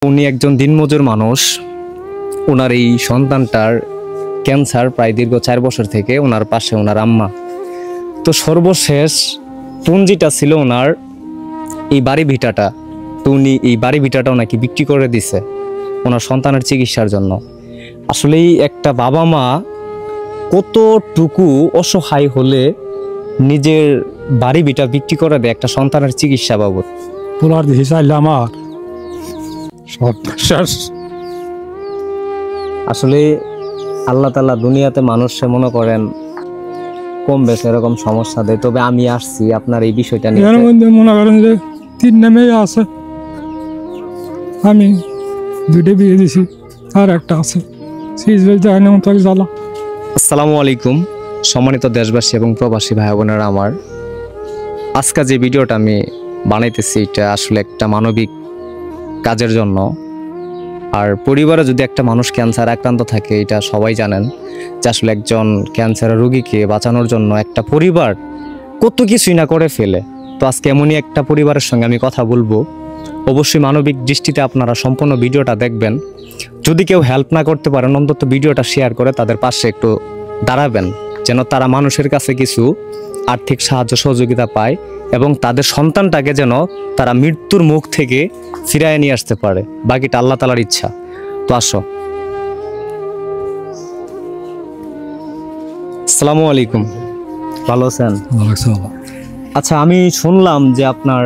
উনি একজন দিনমজুর মানুষ। ওনার এই সন্তানটার ক্যান্সার প্রায় দীর্ঘ 4 বছর থেকে ওনার পাশে ওনার আম্মা। তো সর্বশেষ পুঁজিটা ছিল ওনার এই বাড়ি ভিটাটা। তো উনি এই বাড়ি ভিটাটাও নাকি বিক্রি করে দিছে ওনার সন্তানের চিকিৎসার জন্য। আসলেই একটা বাবা মা কতটুকু অসহায় হলে নিজের বাড়ি ভিটা বিক্রি করে দেয় একটা সন্তানের চিকিৎসা বাবদ। পোলার দিকে চাইলে আমার সব শেষ। আসলে আল্লাহ তাআলা দুনিয়াতে মানুষে মনে করেন কম বেশি এরকম সমস্যা দেয়। তবে আমি আসছি আপনার এই বিষয়টা নিয়ে। এর মধ্যে মনে করেন যে 3 মেয়ে আছে, আমি 2টে বিয়ে দিছি, আর একটা আছে জ্বালা। আসসালামু আলাইকুম সম্মানিত দেশবাসী এবং প্রবাসী ভাই বোনেরা আমার। আজকে যে ভিডিওটা আমি বানাইতেছি এটা আসলে একটা মানবিক কাজের জন্য। আর পরিবারে যদি একটা মানুষ ক্যান্সার আক্রান্ত থাকে এটা সবাই জানেন যে আসলে একজন ক্যান্সারের রোগীকে বাঁচানোর জন্য একটা পরিবার কত কিছুই না করে ফেলে। তো আজকে এমনই একটা পরিবারের সঙ্গে আমি কথা বলবো। অবশ্যই মানবিক দৃষ্টিতে আপনারা সম্পূর্ণ ভিডিওটা দেখবেন। যদি কেউ হেল্প না করতে পারেন অন্তত ভিডিওটা শেয়ার করে তাদের পাশে একটু দাঁড়াবেন, যেন তারা মানুষের কাছে কিছু আর্থিক সাহায্য সহযোগিতা পায় এবং তাদের সন্তানটাকে যেন তারা মৃত্যুর মুখ থেকে ফিরায় নিয়ে আসতে পারে। বাকিটা আল্লাহ তাআলার ইচ্ছা। তো আসো। আসসালামু আলাইকুম, ভালো আছেন? আচ্ছা, আমি শুনলাম যে আপনার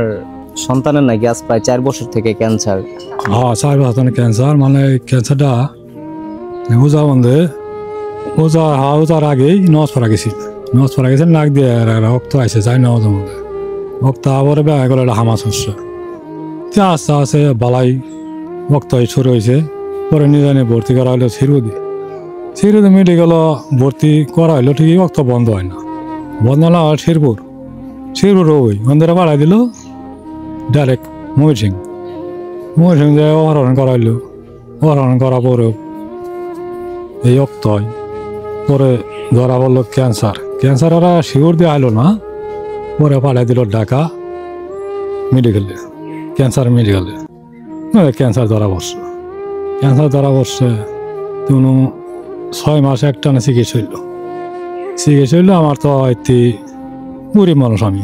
সন্তানের নাকি আজ প্রায় 4 বছর থেকে ক্যান্সার। হ্যাঁ, 4 বছর ক্যান্সার। মানে ক্যান্সারটা ওজার আগেই নজ পড়া গেছি। নাক দিয়ে রক্ত আইসে যাই না ওদের মধ্যে রক্ত আবার বেড়া গেল হামাস হচ্ছে। আস্তে আস্তে বালাই রক্ত শুরু হয়েছে। পরে নিজানে ভর্তি করা হলো সিরুদি মেডিকেল ভর্তি করা হইলো, ঠিকই রক্ত বন্ধ হয় না। বন্ধ না হয় শিরপুর ওই অন্ধেরা বাড়াই দিল ডাইরেক্ট ময়ূরসিং যায় অপহরণ করা হইলো। অপহরণ করার পরেও এই রক্ত হয়। পরে ধরা বললো ক্যান্সার ওরা শিওর দিয়ে আইলো না। পরে পাঠাই দিল ঢাকা মেডিকেলে, ক্যান্সার মেডিকেলে। ক্যান্সার ধরা পড়ছে। কোনো 6 মাস একটানে চিকিৎসা হইল। আমার তো এটি গরিব মানুষ, আমি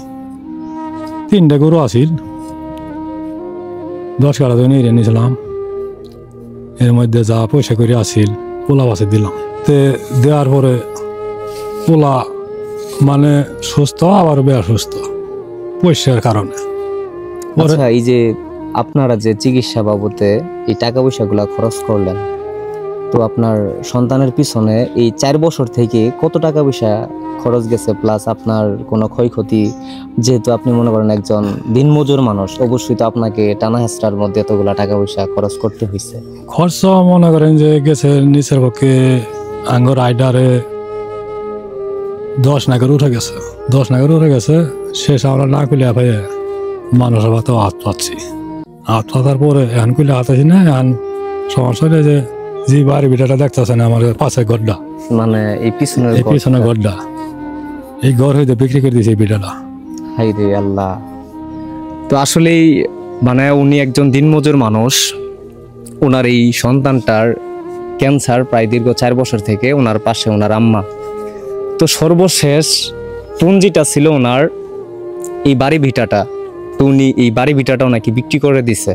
3টে গরু আছিল, 10 কাটা ধরে নিয়ে নিয়েছিলাম। এর মধ্যে যা পয়সা করে আসিল পোলা বাসে দিলাম। দেওয়ার পরে পোলা মানে সুস্থ, আবার বেয়া সুস্থ পয়সার কারণে। আচ্ছা, এই যে আপনারা যে চিকিৎসা বাবদে এই টাকা পয়সাগুলা খরচ করলেন, তো আপনার সন্তানের পিছনে এই 4 বছর থেকে কত টাকা পয়সা খরচ গেছে, প্লাস আপনার কোনো ক্ষয়ক্ষতি? যেহেতু আপনি মনে করেন একজন দিনমজুর মানুষ, অবশ্যই তো আপনাকে টানা হেঁচড়ার মধ্যে এতগুলা টাকা পয়সা খরচ করতে হয়েছে। খরচ মনে করেন যে গেছে নিচের পক্ষে আঙ্গর আইডারে 10 নাগর উঠে গেছে। শেষ আমরা না খুলে ভাই মানুষের ভাত হাত পাচ্ছি। হাত পাতার পরে এখন খুলে হাত আছি না। এখন সমস্যা হলে যে বাড়ি ভিটাটা দেখতেছে না আমার পাশে গড্ডা, মানে এই পিছনে গড্ডা, এই ঘর হইতে বিক্রি করে দিয়েছে এই ভিটাটা। হাই রে আল্লাহ। তো আসলেই মানে উনি একজন দিনমজুর মানুষ। ওনার এই সন্তানটার ক্যান্সার প্রায় দীর্ঘ 4 বছর থেকে ওনার পাশে ওনার আম্মা। তো সর্বশেষ পুঁজিটা ছিল ওনার এই বাড়ি ভিটাটা। তো উনি এই বাড়ি ভিটাটাও নাকি বিক্রি করে দিছে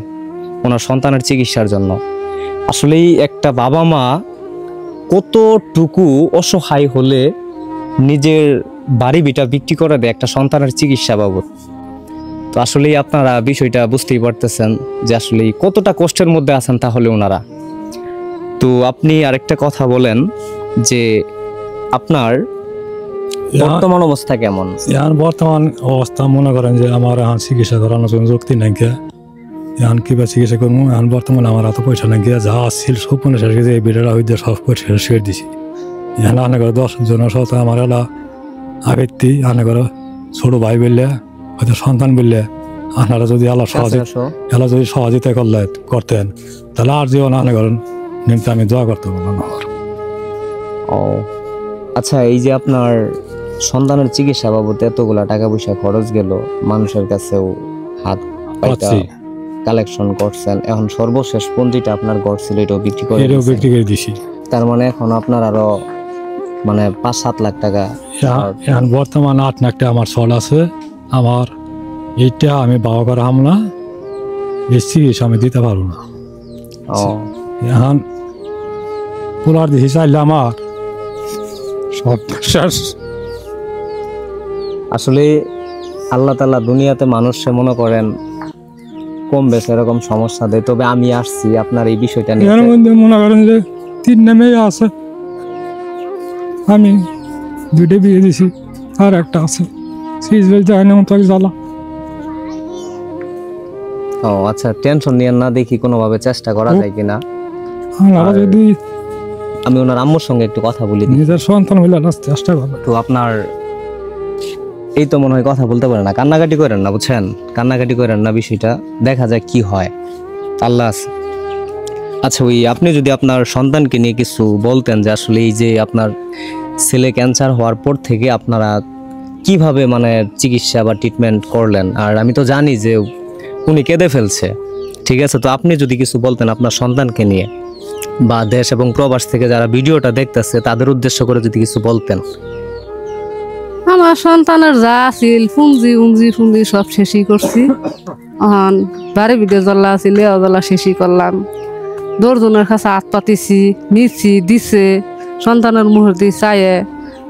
ওনার সন্তানের চিকিৎসার জন্য। আসলেই একটা বাবা মা কতটুকু অসহায় হলে নিজের বাড়ি ভিটা বিক্রি করে দেয় একটা সন্তানের চিকিৎসা বাবদ। তো আসলেই আপনারা বিষয়টা বুঝতেই পারতেছেন যে আসলে কতটা কষ্টের মধ্যে আছেন তাহলে ওনারা। তো আপনি আরেকটা কথা বলেন যে আপনার বর্তমান অবস্থা কেমন? বর্তমান অবস্থা মনে করেন যে আমার এখন চিকিৎসা করানোর জন্য যুক্তি নাই। এখন কিবা চিকিৎসা করবো? এখন বর্তমানে আমার এত পয়সা নাই। যা আসছিল সব মনে শেষ গেছে। এই ভিডিওটা হইতে সব পয়সা শেষ করে দিছি। এখন আনে করে 10 জনের সাথে আমার এলা আবেত্তি আনে করে ছোট ভাই বললে হয়তো সন্তান বললে আপনারা যদি যদি সহযোগিতা করতেন তাহলে আর জীবন আনে করেন নিমতে আমি দোয়া করতে পারলাম। ও আচ্ছা, এই যে আপনার সন্তানের চিকিৎসা বাবদ এতগুলা টাকা পয়সা খরচ গেল, মানুষের কাছেও হাত কালেকশন করছেন, এখন সর্বশেষ পুঁজিটা আপনার ঘর ছিল এটাও বিক্রি করে এটাও দিয়েছেন। বিক্রি করে দিছি। তার মানে এখন আপনার আরো মানে 5-7 লাখ টাকা। এখন বর্তমান 8 লাখ টাকা আমার চল আছে। আমার এইটা আমি বাবা করে হামলা বেশি আমি দিতে পারবো না। ও এখন পোলার দিছি চাইলে আমার সব শেষ। আসলে আল্লাহ তাআলা দুনিয়াতে মানুষে মনে করেন কম বেশি এরকম সমস্যা দেয়, তবে আমি আসছি আপনার এই বিষয়টা নিয়ে। এর মধ্যে মনে করেন যে 3 মেয়ে আছে, আমি 2টা বিয়ে দিছি, আর একটা আছে সিজ বলতে হয় না তো জ্বালা। ও আচ্ছা, টেনশন নিয়েন না, দেখি কোনোভাবে চেষ্টা করা যায় কিনা। আর যদি আমি ওনার আম্মুর সঙ্গে একটু কথা বলি দিই। নিজের সন্তান হইলে চেষ্টা করবে। তো আপনার এই তো মনে হয় কথা বলতে পারেন না, কান্নাকাটি করেন না, বুঝছেন, কান্নাকাটি করেন না, বিষয়টা দেখা যায় কি হয়, আল্লাহ আছে। আচ্ছা, ওই আপনি যদি আপনার সন্তানকে নিয়ে কিছু বলতেন যে আসলে এই যে আপনার ছেলে ক্যান্সার হওয়ার পর থেকে আপনারা কিভাবে মানে চিকিৎসা বা ট্রিটমেন্ট করলেন। আর আমি তো জানি যে উনি কেঁদে ফেলছে, ঠিক আছে, তো আপনি যদি কিছু বলতেন আপনার সন্তানকে নিয়ে, বা দেশ এবং প্রবাস থেকে যারা ভিডিওটা দেখতেছে তাদের উদ্দেশ্য করে যদি কিছু বলতেন। আমার সন্তানের যা আছিল পুঞ্জি সব শেষই করছি। এখন বাড়ি ভিডিও জ্বলা আছিল জ্বলা শেষই করলাম। দর্জনের কাছে হাত পাতিছি, নিচ্ছি, দিছে, সন্তানের মুহূর্তে দিয়ে চায়ে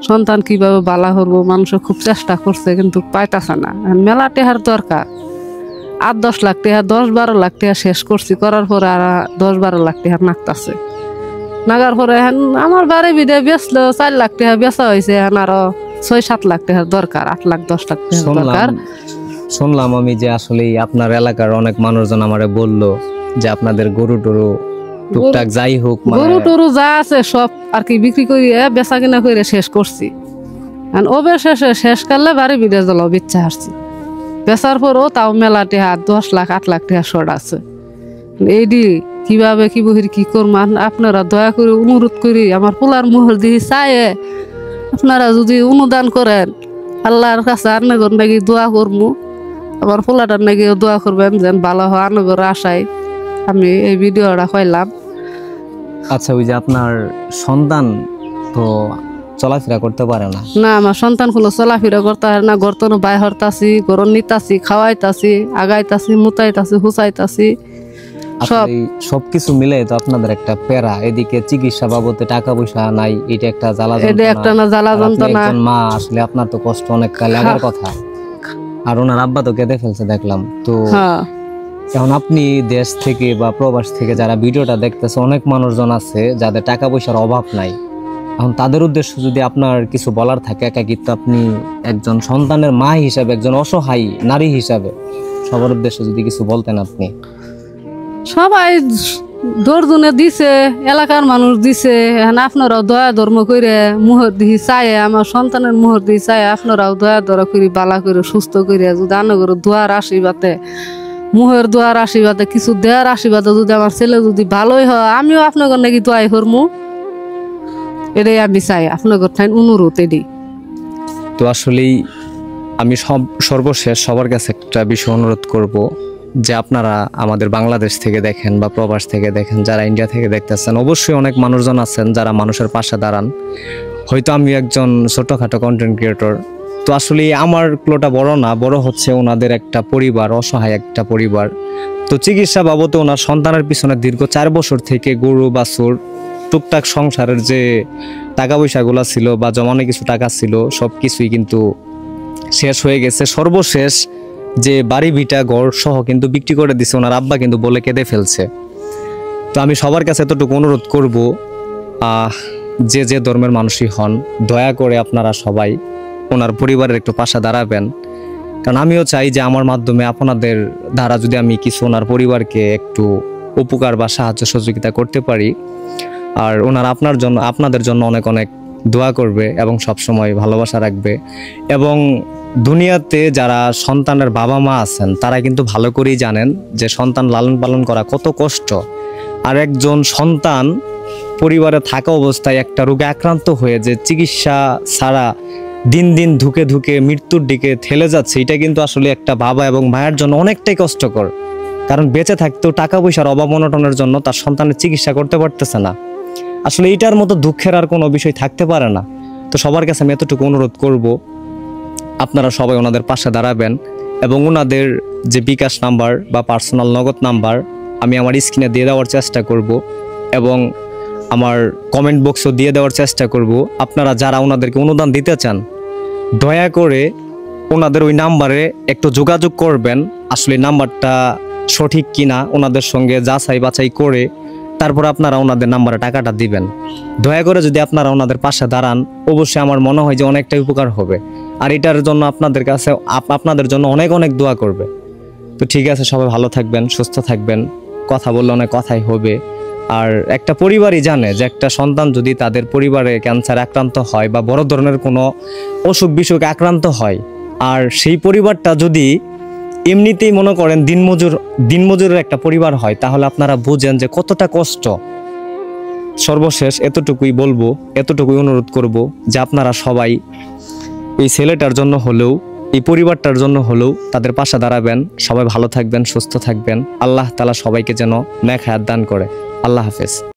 সন্তান কিভাবে বালা করবো মানুষ খুব চেষ্টা করছে, কিন্তু পাইতাছে না। মেলা টেহার দরকার, 8-10 লাখ টাকা, 10-12 লাখ টাকা শেষ করছি, করার পরে আর 10-12 লাখ টাকা নাগতাছে। নাগার পরে এখন আমার বাড়ি ভিডিও বেচলো 4 লাখ টাকা বেচা হয়েছে, এখন আরো 6-7 লাখ টাকার দরকার, 8 লাখ 10 লাখ টাকার দরকার। শুনলাম আমি যে আসলে আপনার এলাকার অনেক মানুষজন আমারে বললো যে আপনাদের গরু টরু টুকটাক যাই হোক গরু টরু যা আছে সব আর কি বিক্রি করিয়ে বেচা কিনা করে শেষ করছি। অবশেষে শেষ করলে বাড়ি ভিডিও জ্বলা বিচ্ছা হারছি। বেচার পরও তাও মেলা টাকা 10 লাখ 8 লাখ টাকা শর্ট আছে। এইডি কিভাবে কি বহির কি করমান, আপনারা দয়া করে অনুরোধ করি আমার পোলার মোহর দিয়ে চায়ে আপনারা যদি অনুদান করেন, আল্লাহর কাছে আনগর নাকি দোয়া করবো, আমার পোলাটার নাকি দোয়া করবেন যেন ভালো হয়, আনগর আশায় আমি এই ভিডিওটা কইলাম। আচ্ছা, ওই যে আপনার সন্তান তো চলাফেরা করতে পারে না? না, আমার সন্তান কোনো চলাফেরা করতে পারে না, গর্তন বাই হরতাছি, গরম নিতাছি, খাওয়াইতাছি, আগাইতাছি, মুতাইতাছি, হুচাইতাছি, সব সবকিছু মিলে তো আপনাদের একটা প্যারা। এদিকে চিকিৎসা বাবদে টাকা পয়সা নাই, এটা একটা জ্বালা এটা একটা না জ্বালা যন্ত্রণা। মা আসলে আপনার তো কষ্ট অনেকটা লাগার কথা, আর ওনার আব্বা তো কেঁদে ফেলছে দেখলাম। তো এখন আপনি দেশ থেকে বা প্রবাস থেকে যারা ভিডিওটা দেখতেছে, অনেক মানুষজন আছে যাদের টাকা পয়সার অভাব নাই। এখন তাদের উদ্দেশ্য যদি আপনার কিছু বলার থাকে, একাকিত্ব আপনি একজন সন্তানের মা হিসাবে, একজন অসহায় নারী হিসাবে সবার উদ্দেশ্যে যদি কিছু বলতেন আপনি। সবাই দর্জনে দিছে, এলাকার মানুষ দিছে, এখন আপনারাও দয়া ধর্ম করে মুহূর্ত দিয়ে চায়, আমার সন্তানের মুহূর্ত দিয়ে চায় আপনারাও দয়া ধরা করে বালা করে সুস্থ করে যদি আনগর দোয়ার আশীর্বাদে, মুহের দোয়ার আশীর্বাদে, কিছু দেওয়ার আশীর্বাদে যদি আমার ছেলে যদি ভালোই হয়, আমিও আপনাদের নাকি দোয়াই করবো, এটাই আমি চাই, আপনাদের ঠাই অনুরোধ এটাই। তো আসলেই আমি সর্বশেষ সবার কাছে একটা বিষয় অনুরোধ করব যে আপনারা আমাদের বাংলাদেশ থেকে দেখেন বা প্রবাস থেকে দেখেন, যারা ইন্ডিয়া থেকে দেখতেছেন, অবশ্যই অনেক মানুষজন আছেন যারা মানুষের পাশে দাঁড়ান। হয়তো আমি একজন ছোটখাটো কন্টেন্ট ক্রিয়েটর, তো আসলে আমার ক্লোটা বড় না, বড় হচ্ছে ওনাদের একটা পরিবার, অসহায় একটা পরিবার। তো চিকিৎসা বাবদে ওনার সন্তানের পিছনে দীর্ঘ 4 বছর থেকে গরু বাছুর টুকটাক সংসারের যে টাকা পয়সাগুলো ছিল বা জমানো কিছু টাকা ছিল সব কিছুই কিন্তু শেষ হয়ে গেছে। সর্বশেষ যে বাড়ি ভিটা ঘর সহ কিন্তু বিক্রি করে দিছে ওনার আব্বা, কিন্তু বলে কেঁদে ফেলছে। তো আমি সবার কাছে এতটুকু অনুরোধ করব, যে যে ধর্মের মানুষই হন, দয়া করে আপনারা সবাই ওনার পরিবারের একটু পাশে দাঁড়াবেন। কারণ আমিও চাই যে আমার মাধ্যমে আপনাদের দ্বারা যদি আমি কিছু ওনার পরিবারকে একটু উপকার বা সাহায্য সহযোগিতা করতে পারি, আর ওনারা আপনাদের জন্য অনেক অনেক দোয়া করবে এবং সবসময় ভালোবাসা রাখবে। এবং দুনিয়াতে যারা সন্তানের বাবা মা আছেন তারা কিন্তু ভালো করেই জানেন যে সন্তান লালন পালন করা কত কষ্ট। আর একজন সন্তান পরিবারে থাকা অবস্থায় একটা রোগে আক্রান্ত হয়ে যে চিকিৎসা ছাড়া দিন দিন ধুকে ধুকে মৃত্যুর দিকে ঠেলে যাচ্ছে, এটা কিন্তু আসলে একটা বাবা এবং মায়ের জন্য অনেকটাই কষ্টকর। কারণ বেঁচে থাকতেও টাকা পয়সার অভাব অনটনের জন্য তার সন্তানের চিকিৎসা করতে পারতেছে না। আসলে এইটার মতো দুঃখের আর কোনো বিষয় থাকতে পারে না। তো সবার কাছে আমি এতটুকু অনুরোধ করব, আপনারা সবাই ওনাদের পাশে দাঁড়াবেন এবং ওনাদের যে বিকাশ নাম্বার বা পার্সোনাল নগদ নাম্বার আমি আমার স্ক্রিনে দিয়ে দেওয়ার চেষ্টা করব এবং আমার কমেন্ট বক্সও দিয়ে দেওয়ার চেষ্টা করব। আপনারা যারা ওনাদেরকে অনুদান দিতে চান দয়া করে ওনাদের ওই নাম্বারে একটু যোগাযোগ করবেন। আসলে নাম্বারটা সঠিক কিনা ওনাদের সঙ্গে যাচাই বাছাই করে তারপর আপনারা ওনাদের নাম্বারে টাকাটা দিবেন। দয়া করে যদি আপনারা ওনাদের পাশে দাঁড়ান অবশ্যই আমার মনে হয় যে অনেকটাই উপকার হবে। আর এটার জন্য আপনাদের কাছে আপনাদের জন্য অনেক অনেক দোয়া করবে। তো ঠিক আছে, সবাই ভালো থাকবেন, সুস্থ থাকবেন। কথা বললে অনেক কথাই হবে। আর একটা পরিবারই জানে যে একটা সন্তান যদি তাদের পরিবারে ক্যান্সার আক্রান্ত হয় বা বড় ধরনের কোনো অসুখ বিসুখ আক্রান্ত হয়, আর সেই পরিবারটা যদি এমনিতেই মনে করেন দিনমজুরের একটা পরিবার হয়, তাহলে আপনারা বুঝেন যে কতটা কষ্ট। সর্বশেষ এতটুকুই বলবো, এতটুকুই অনুরোধ করব যে আপনারা সবাই এই ছেলেটার জন্য হলেও, এই পরিবারটার জন্য হলেও তাদের পাশে দাঁড়াবেন। সবাই ভালো থাকবেন, সুস্থ থাকবেন। আল্লাহ তাআলা সবাইকে যেন নেক হায়াত দান করে। আল্লাহ হাফেজ।